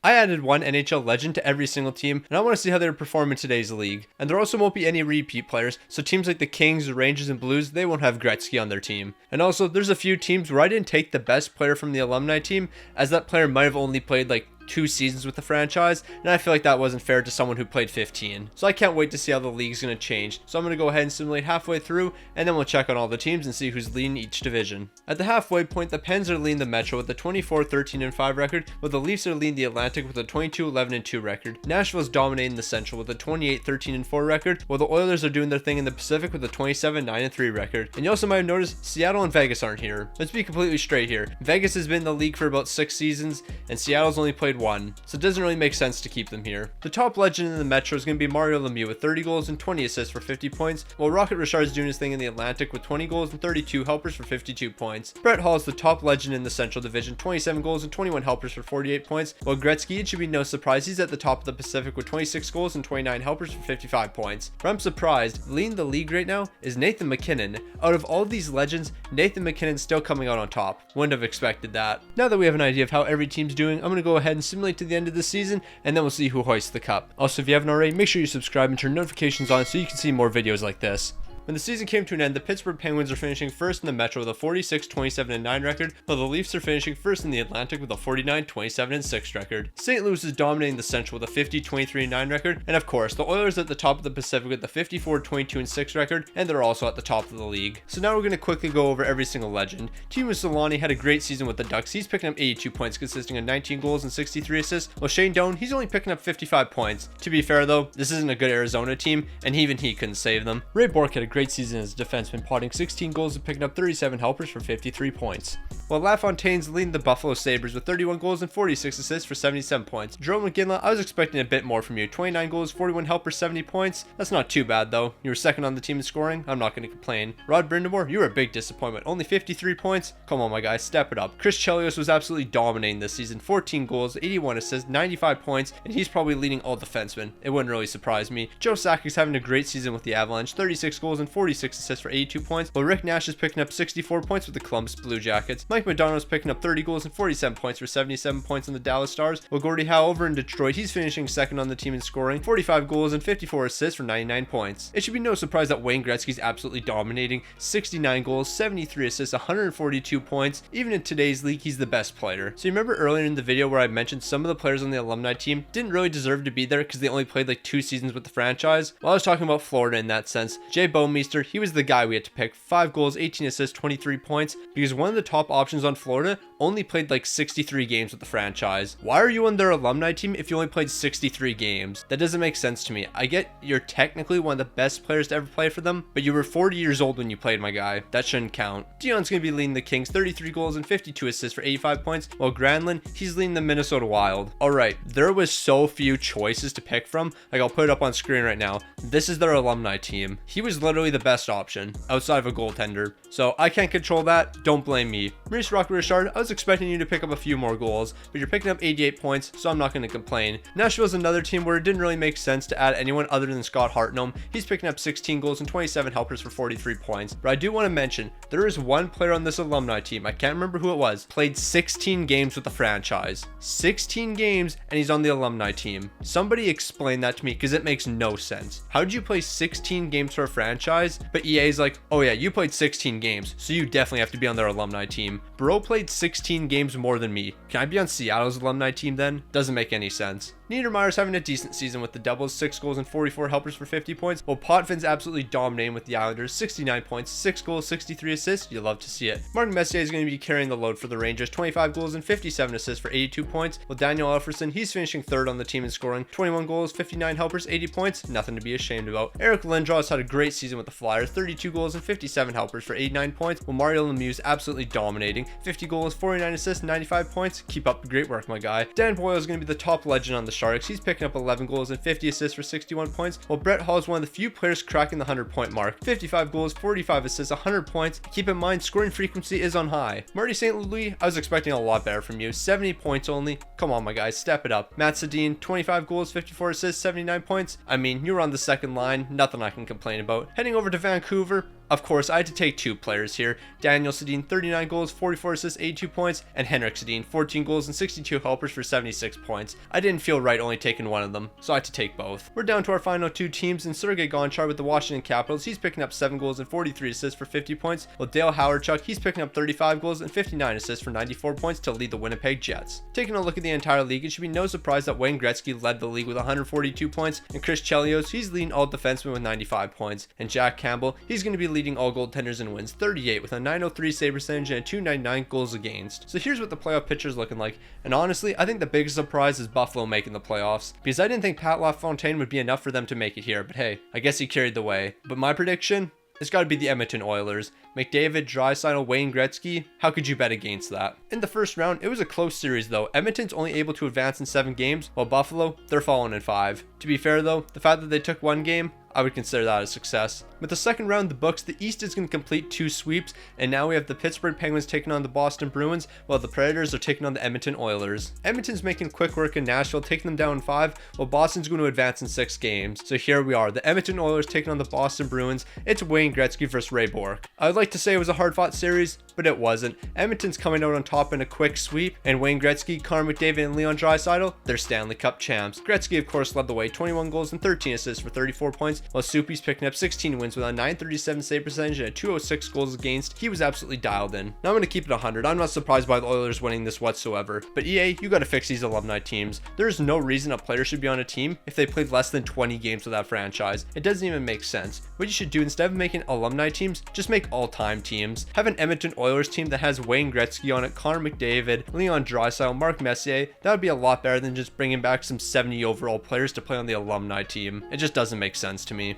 I added one NHL legend to every single team, and I want to see how they perform in today's league. And there also won't be any repeat players, so teams like the Kings, the Rangers, and Blues, they won't have Gretzky on their team. And also, there's a few teams where I didn't take the best player from the alumni team, as that player might have only played like 2 seasons with the franchise, and I feel like that wasn't fair to someone who played 15. So I can't wait to see how the league's going to change. So I'm going to go ahead and simulate halfway through, and then we'll check on all the teams and see who's leading each division. At the halfway point, the Pens are leading the Metro with a 24-13-5 record, while the Leafs are leading the Atlantic with a 22-11-2 record. Nashville's dominating the Central with a 28-13-4 record, while the Oilers are doing their thing in the Pacific with a 27-9-3 record. And you also might have noticed Seattle and Vegas aren't here. Let's be completely straight here. Vegas has been in the league for about 6 seasons, and Seattle's only played 1, so it doesn't really make sense to keep them here. The top legend in the Metro is going to be Mario Lemieux with 30 goals and 20 assists for 50 points, while Rocket Richard's doing his thing in the Atlantic with 20 goals and 32 helpers for 52 points. Brett Hall is the top legend in the Central Division, 27 goals and 21 helpers for 48 points, while Gretzky, it should be no surprise, he's at the top of the Pacific with 26 goals and 29 helpers for 55 points. But I'm surprised, leading the league right now is Nathan MacKinnon. Out of all these legends, Nathan MacKinnon's still coming out on top. Wouldn't have expected that. Now that we have an idea of how every team's doing, I'm going to go ahead and simulate to the end of the season, and then we'll see who hoists the cup. Also, if you haven't already, make sure you subscribe and turn notifications on so you can see more videos like this. When the season came to an end, the Pittsburgh Penguins are finishing first in the Metro with a 46-27-9 record, while the Leafs are finishing first in the Atlantic with a 49-27-6 record. St. Louis is dominating the Central with a 50-23-9 record, and of course, the Oilers at the top of the Pacific with a 54-22-6 record, and they're also at the top of the league. So now we're going to quickly go over every single legend. Teemu Selanne had a great season with the Ducks. He's picking up 82 points, consisting of 19 goals and 63 assists, while Shane Doan, he's only picking up 55 points. To be fair though, this isn't a good Arizona team, and even he couldn't save them. Ray Bourque had a great season as a defenseman, potting 16 goals and picking up 37 helpers for 53 points. While LaFontaine's leading the Buffalo Sabres with 31 goals and 46 assists for 77 points. Jerome McGinley, I was expecting a bit more from you. 29 goals, 41 helpers, 70 points. That's not too bad though. You were second on the team in scoring. I'm not going to complain. Rod Brindamore, you were a big disappointment. Only 53 points. Come on my guy, step it up. Chris Chelios was absolutely dominating this season. 14 goals, 81 assists, 95 points, and he's probably leading all defensemen. It wouldn't really surprise me. Joe Sakic's having a great season with the Avalanche. 36 goals and 46 assists for 82 points, while Rick Nash is picking up 64 points with the Columbus Blue Jackets. Mike Modano is picking up 30 goals and 47 points for 77 points on the Dallas Stars, while Gordie Howe over in Detroit, he's finishing second on the team in scoring, 45 goals and 54 assists for 99 points. It should be no surprise that Wayne Gretzky's absolutely dominating, 69 goals, 73 assists, 142 points. Even in today's league, he's the best player. So you remember earlier in the video where I mentioned some of the players on the alumni team didn't really deserve to be there because they only played like 2 seasons with the franchise? Well, I was talking about Florida in that sense. Jay Bouwmeester, he was the guy we had to pick. 5 goals, 18 assists, 23 points, because one of the top options on Florida only played like 63 games with the franchise. Why are you on their alumni team if you only played 63 games? That doesn't make sense to me. I get you're technically one of the best players to ever play for them, but you were 40 years old when you played, my guy. That shouldn't count. Dionne's going to be leading the Kings, 33 goals and 52 assists for 85 points, while Granlund, he's leading the Minnesota Wild. Alright, there was so few choices to pick from. Like, I'll put it up on screen right now. This is their alumni team. He was literally the best option outside of a goaltender. So I can't control that. Don't blame me. Maurice Rocket Richard, I was expecting you to pick up a few more goals, but you're picking up 88 points, so I'm not going to complain. Nashville's another team where it didn't really make sense to add anyone other than Scott Hartnell. He's picking up 16 goals and 27 helpers for 43 points. But I do want to mention, there is one player on this alumni team, I can't remember who it was, played 16 games with the franchise. 16 games, and he's on the alumni team. Somebody explain that to me, because it makes no sense. How did you play 16 games for a franchise, but EA's like, oh yeah, you played 16 games, so you definitely have to be on their alumni team. Bro played 16 games more than me. Can I be on Seattle's alumni team then? Doesn't make any sense. Niedermayer's having a decent season with the Devils, 6 goals and 44 helpers for 50 points, while Potvin's absolutely dominating with the Islanders, 69 points, 6 goals, 63 assists. You love to see it. Martin Messier is going to be carrying the load for the Rangers, 25 goals and 57 assists for 82 points, while Daniel Alfredsson, he's finishing third on the team in scoring, 21 goals, 59 helpers, 80 points, nothing to be ashamed about. Eric Lindros had a great season with the Flyers, 32 goals and 57 helpers for 89 points, while Mario Lemieux absolutely dominating, 50 goals, 49 assists, 95 points. Keep up the great work, my guy. Dan Boyle is going to be the top legend on the Sharks. He's picking up 11 goals and 50 assists for 61 points, while Brett Hall is one of the few players cracking the 100-point mark. 55 goals, 45 assists, 100 points. Keep in mind, scoring frequency is on high. Marty St. Louis, I was expecting a lot better from you. 70 points only. Come on, my guys, step it up. Matt Sedin, 25 goals, 54 assists, 79 points. I mean, you were on the second line. Nothing I can complain about. Heading over to Vancouver, Of course, I had to take 2 players here. Daniel Sedin, 39 goals, 44 assists, 82 points, and Henrik Sedin, 14 goals and 62 helpers for 76 points. I didn't feel right only taking one of them, so I had to take both. We're down to our final 2 teams, and Sergei Gonchar with the Washington Capitals, he's picking up 7 goals and 43 assists for 50 points, while Dale Hawerchuk, he's picking up 35 goals and 59 assists for 94 points to lead the Winnipeg Jets. Taking a look at the entire league, it should be no surprise that Wayne Gretzky led the league with 142 points, and Chris Chelios, he's leading all defensemen with 95 points, and Jack Campbell, he's going to be leading all goaltenders in wins, 38 with a 903 save percentage and a 299 goals against. So here's what the playoff picture is looking like, and honestly, I think the biggest surprise is Buffalo making the playoffs, because I didn't think Pat LaFontaine would be enough for them to make it here, but hey, I guess he carried the way. But my prediction? It's got to be the Edmonton Oilers. McDavid, Draisaitl, Wayne Gretzky. How could you bet against that? In the first round, it was a close series though. Edmonton's only able to advance in 7 games, while Buffalo, they're falling in 5. To be fair though, the fact that they took 1 game, I would consider that a success. With the second round, the books, the East is going to complete 2 sweeps, and now we have the Pittsburgh Penguins taking on the Boston Bruins, while the Predators are taking on the Edmonton Oilers. Edmonton's making quick work in Nashville, taking them down in 5, while Boston's going to advance in 6 games. So here we are, the Edmonton Oilers taking on the Boston Bruins. It's Wayne Gretzky versus Ray Bourque. I would like to say it was a hard-fought series, but it wasn't. Edmonton's coming out on top in a quick sweep, and Wayne Gretzky, Connor McDavid, and Leon Draisaitl, they're Stanley Cup champs. Gretzky, of course, led the way, 21 goals and 13 assists for 34 points, while Soupy's picking up 16 wins with a 937 save percentage and a 206 goals against. He was absolutely dialed in. Now I'm going to keep it 100. I'm not surprised by the Oilers winning this whatsoever, but EA, you got to fix these alumni teams. There's no reason a player should be on a team if they played less than 20 games with that franchise. It doesn't even make sense. What you should do, instead of making alumni teams, just make all-time teams. Have an Edmonton Oilers team that has Wayne Gretzky on it, Connor McDavid, Leon Draisaitl, Mark Messier. That would be a lot better than just bringing back some 70 overall players to play on the alumni team. It just doesn't make sense to me.